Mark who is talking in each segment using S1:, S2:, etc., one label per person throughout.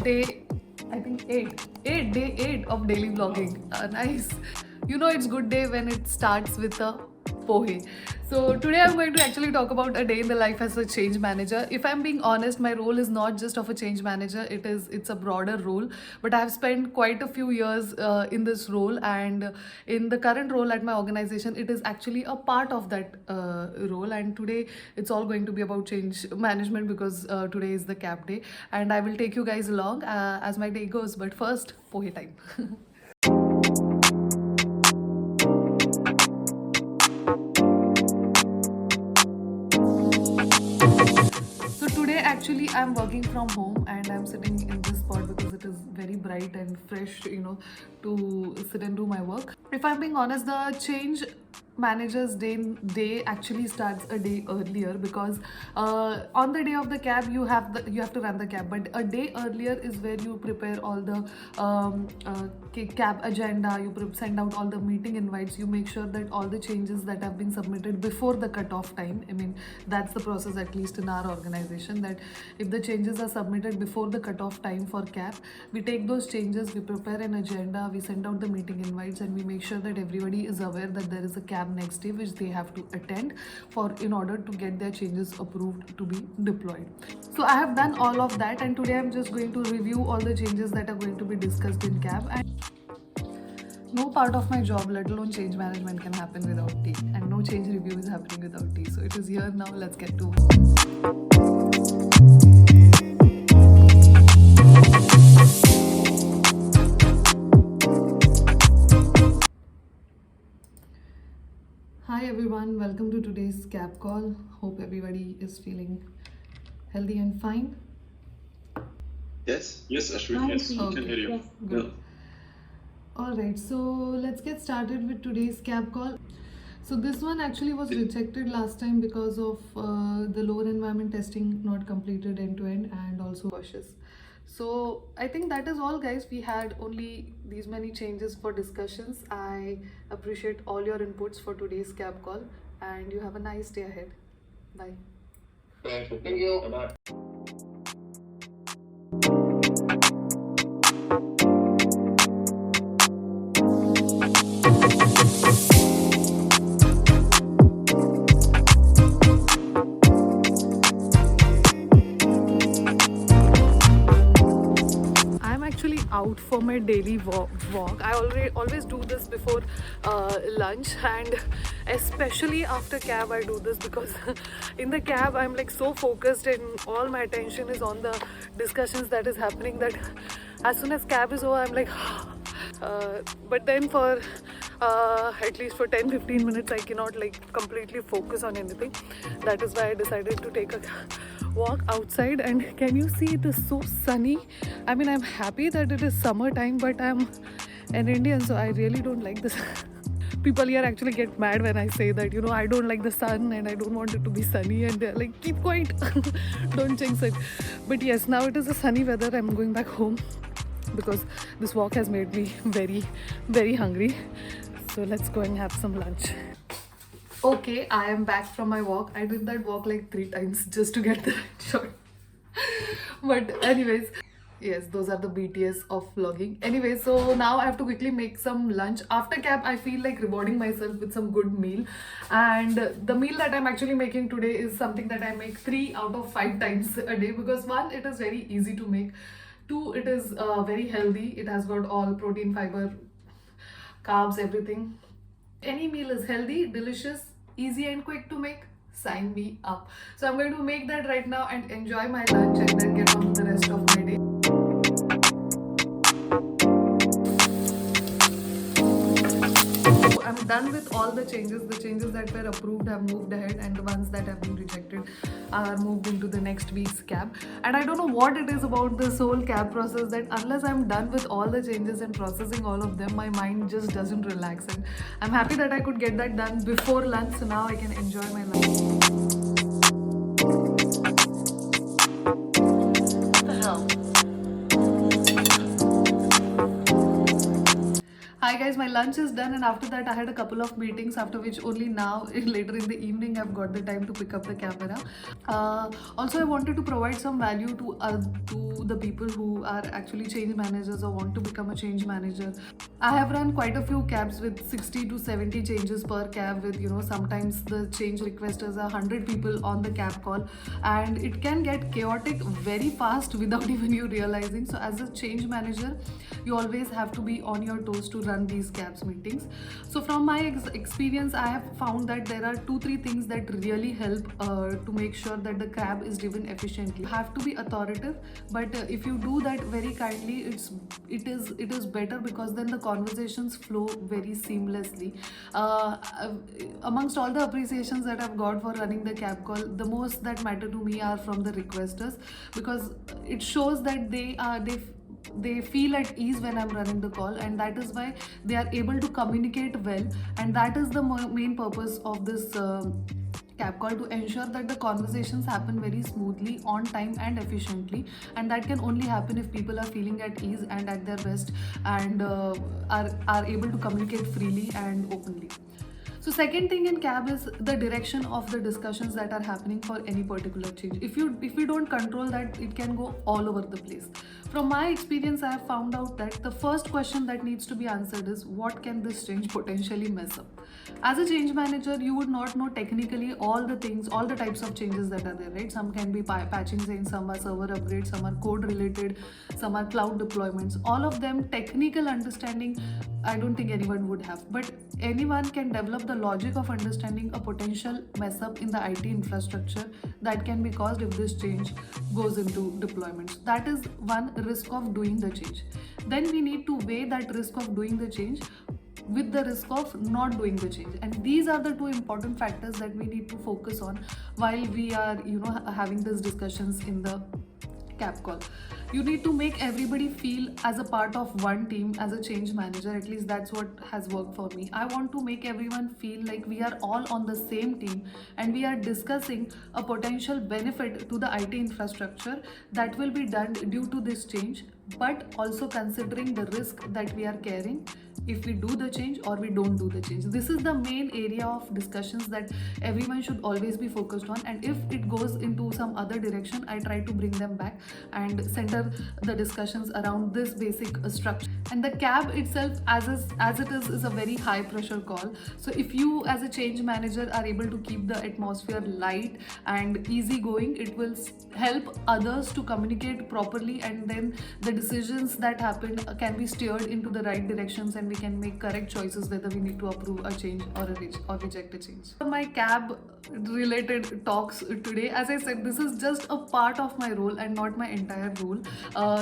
S1: day, I think day 8 of daily vlogging. Nice. You know it's good day when it starts with a pohe. So today I'm going to actually talk about a day in the life as a change manager. If I'm being honest, my role is not just of a change manager. It's a broader role. But I have spent quite a few years in this role, and in the current role at my organization, it is actually a part of that role. And today it's all going to be about change management because today is the cap day, and I will take you guys along as my day goes. But first, pohe time. So today actually I'm working from home and I'm sitting in this spot because it is very bright and fresh, to sit and do my work. If I'm being honest, the change manager's day actually starts a day earlier because on the day of the cab you have to run the cab, but a day earlier is where you prepare all the cab agenda, send out all the meeting invites, you make sure that all the changes that have been submitted before the cutoff time. I mean, that's the process, at least in our organization, that if the changes are submitted before the cutoff time for cab, we take those changes, we prepare an agenda, we send out the meeting invites, and we make sure that everybody is aware that there is a cab next day which they have to attend in order to get their changes approved to be deployed. So I have done all of that, and today I'm just going to review all the changes that are going to be discussed in cab. And no part of my job, let alone change management, can happen without tea, and no change review is happening without tea. So it is here now. Let's get to work. Hi everyone, welcome to today's cab call. Hope everybody is feeling healthy and fine.
S2: Yes, Ashwin, yes, we can hear you.
S1: Yes, good. Alright, so let's get started with today's cab call. So this one actually was rejected last time because of the lower environment testing not completed end to end, and also cautious. So I think that is all, guys. We had only these many changes for discussions. I appreciate all your inputs for today's cab call, and you have a nice day ahead. Bye.
S2: Thank you. Bye-bye.
S1: Out for my daily walk. I always do this before lunch, and especially after cab I do this because in the cab I'm like so focused and all my attention is on the discussions that is happening, that as soon as cab is over I'm like but then for at least for 10-15 minutes I cannot completely focus on anything. That is why I decided to take a walk outside. And can you see, it is so sunny. I mean, I'm happy that it is summertime, but I'm an Indian, so I really don't like this. People here actually get mad when I say that, I don't like the sun and I don't want it to be sunny, and they're like, keep quiet, don't jinx it. But yes, now it is a sunny weather. I'm going back home because this walk has made me very, very hungry. So let's go and have some lunch. Okay, I am back from my walk. I did that walk like 3 times just to get the right shot. But anyways, yes, those are the BTS of vlogging. Anyway, so now I have to quickly make some lunch. After cab, I feel like rewarding myself with some good meal. And the meal that I'm actually making today is something that I make 3 out of 5 times a day, because 1, it is very easy to make. 2, it is very healthy. It has got all protein, fiber, carbs, everything. Any meal is healthy, delicious, easy and quick to make. Sign me up. So I'm going to make that right now and enjoy my lunch, and then get on to the rest of my day. I'm done with all the changes. The changes that were approved have moved ahead, and the ones that have been rejected are moved into the next week's cab. And I don't know what it is about this whole cab process, that unless I'm done with all the changes and processing all of them, my mind just doesn't relax. And I'm happy that I could get that done before lunch, so now I can enjoy my lunch. Hi guys, my lunch is done, and after that I had a couple of meetings, after which only now later in the evening I've got the time to pick up the camera. Also, I wanted to provide some value to the people who are actually change managers or want to become a change manager. I have run quite a few cabs with 60 to 70 changes per cab, with sometimes the change requesters are 100 people on the cab call, and it can get chaotic very fast without even you realizing. So as a change manager, you always have to be on your toes to run these cabs meetings. So from my experience, I have found that there are 2-3 things that really help to make sure that the cab is driven efficiently. You have to be authoritative, but if you do that very kindly, it is better, because then the conversations flow very seamlessly. Amongst all the appreciations that I've got for running the cab call, the most that matter to me are from the requesters, because it shows that they feel at ease when I'm running the call, and that is why they are able to communicate well. And that is the main purpose of this cab call, to ensure that the conversations happen very smoothly, on time and efficiently. And that can only happen if people are feeling at ease and at their best, and are able to communicate freely and openly. So second thing in cab is the direction of the discussions that are happening for any particular change. If we don't control that, it can go all over the place. From my experience, I have found out that the first question that needs to be answered is, what can this change potentially mess up? As a change manager, you would not know technically all the things, all the types of changes that are there, right? Some can be patching change, some are server upgrades, some are code related, some are cloud deployments. All of them, technical understanding, I don't think anyone would have, but anyone can develop the logic of understanding a potential mess up in the IT infrastructure that can be caused if this change goes into deployments. That is one risk of doing the change. Then we need to weigh that risk of doing the change with the risk of not doing the change, and these are the two important factors that we need to focus on while we are having these discussions in the cab call. You need to make everybody feel as a part of one team. As a change manager, at least that's what has worked for me. I want to make everyone feel like we are all on the same team, and we are discussing a potential benefit to the IT infrastructure that will be done due to this change, but also considering the risk that we are carrying if we do the change or we don't do the change. This is the main area of discussions that everyone should always be focused on, and if it goes into some other direction, I try to bring them back and center the discussions around this basic structure. And the cab itself, as it is a very high pressure call. So if you as a change manager are able to keep the atmosphere light and easy going, it will help others to communicate properly, and then the decisions that happen can be steered into the right directions, and we can make correct choices whether we need to approve a change or reject a change. For my cab related talks today, as I said, this is just a part of my role and not my entire role.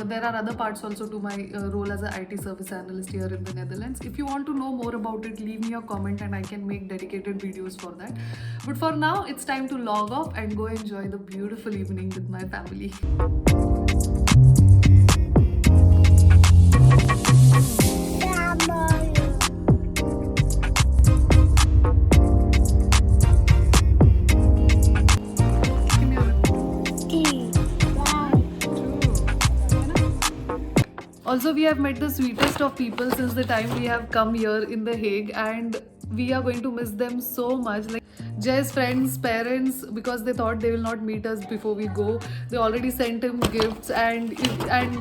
S1: There are other parts also to my role as an IT service analyst here in the Netherlands. If you want to know more about it, leave me a comment and I can make dedicated videos for that. But for now, it's time to log off and go enjoy the beautiful evening with my family. Also, we have met the sweetest of people since the time we have come here in The Hague, and we are going to miss them so much. Like Jay's friends' parents, because they thought they will not meet us before we go, they already sent him gifts, and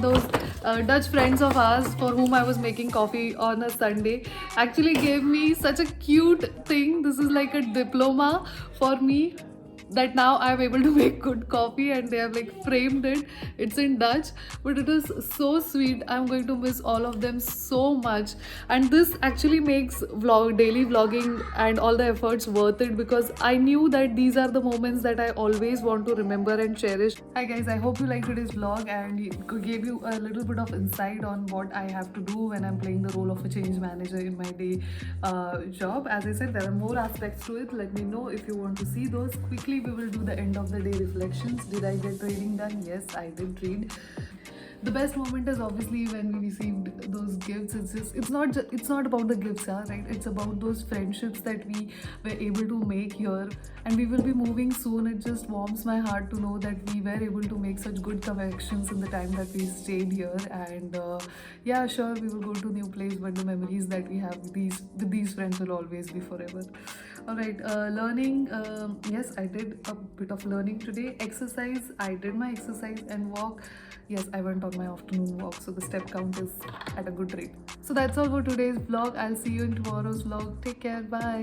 S1: those Dutch friends of ours for whom I was making coffee on a Sunday actually gave me such a cute thing. This is like a diploma for me, that now I'm able to make good coffee, and they have like framed it. It's in Dutch, but it is so sweet. I'm going to miss all of them so much, and this actually makes daily vlogging and all the efforts worth it, because I knew that these are the moments that I always want to remember and cherish. Hi guys, I hope you liked today's vlog and it gave you a little bit of insight on what I have to do when I'm playing the role of a change manager in my day job. As I said, there are more aspects to it. Let me know if you want to see those. Quickly, we will do the end of the day reflections. Did I get reading done? Yes, I did read. The best moment is obviously when we received those gifts. It's not about the gifts, yeah, right? It's about those friendships that we were able to make here, and we will be moving soon. It just warms my heart to know that we were able to make such good connections in the time that we stayed here. And yeah, sure, we will go to new place, but the memories that we have with these friends will always be forever. All right, learning. Yes, I did a bit of learning today. Exercise. I did my exercise and walk. Yes, I went on my afternoon walk, so the step count is at a good rate. So that's all for today's vlog. I'll see you in tomorrow's vlog. Take care. Bye.